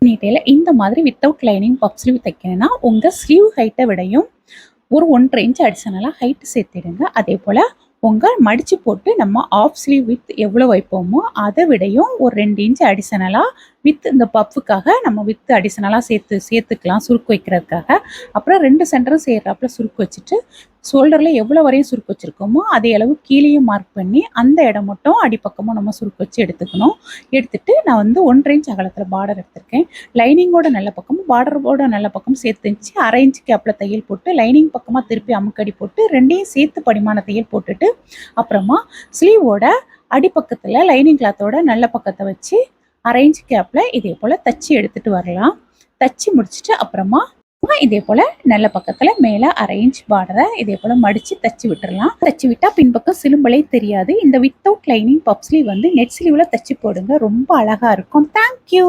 நீட்டையில் இந்த மாதிரி without lining பப் sleeve தைக்கணும்னா உங்கள் ஸ்லீவ் ஹைட்டை விடையும் ஒரு 1.5 இன்ச் அடிஷனலாக ஹைட் சேர்த்துடுங்க. அதே போல் உங்கள் மடித்து போட்டு நம்ம ஆஃப் ஸ்லீவ் வித் எவ்வளோ வைப்போமோ அதை விடையும் ஒரு 2 இன்ச் அடிஷனலாக வித் இந்த பப்புக்காக நம்ம வித் அடிஷனலாக சேர்த்துக்கலாம் சுருக்கு வைக்கிறதுக்காக. அப்புறம் 2 சென்டரும் சேர்றாப்புல சுருக்கு வச்சுட்டு ஷோல்டரில் எவ்வளோ வரையும் சுருக்கு வச்சுருக்கோமோ அதே அளவு கீழேயும் மார்க் பண்ணி அந்த இடம் மட்டும் அடிப்பக்கமும் நம்ம சுருக்கு வச்சு எடுத்துக்கணும். எடுத்துட்டு நான் வந்து 1.5 இன்ச் அகலத்தில் பார்டர் எடுத்திருக்கேன். லைனிங்கோட நல்ல பக்கமும் பார்டரோட நல்ல பக்கம் சேர்த்துச்சு 1/2 இன்ச் கேப்பில் தையல் போட்டு லைனிங் பக்கமாக திருப்பி அமுக்கடி போட்டு 2ஐயும் சேர்த்து படிமான தையல் போட்டுட்டு அப்புறமா ஸ்லீவோட அடிப்பக்கத்தில் லைனிங் கிளாத்தோட நல்ல பக்கத்தை வச்சு 1/2 இன்ச் கேப்பில் இதே போல் தச்சு எடுத்துகிட்டு வரலாம். தச்சு முடிச்சுட்டு அப்புறமா இதே போல் நல்ல பக்கத்தில் மேலே 1/2 இன்ச் பார்டரை இதே போல் மடித்து தச்சு விட்டுடலாம். தச்சு விட்டால் பின்பக்கம் சிலும்பலே தெரியாது. இந்த வித்தவுட் லைனிங் பப் ஸ்லீவ் வந்து நெட் ஸ்லீவில் தச்சு போடுங்க, ரொம்ப அழகாக இருக்கும். தேங்க்யூ.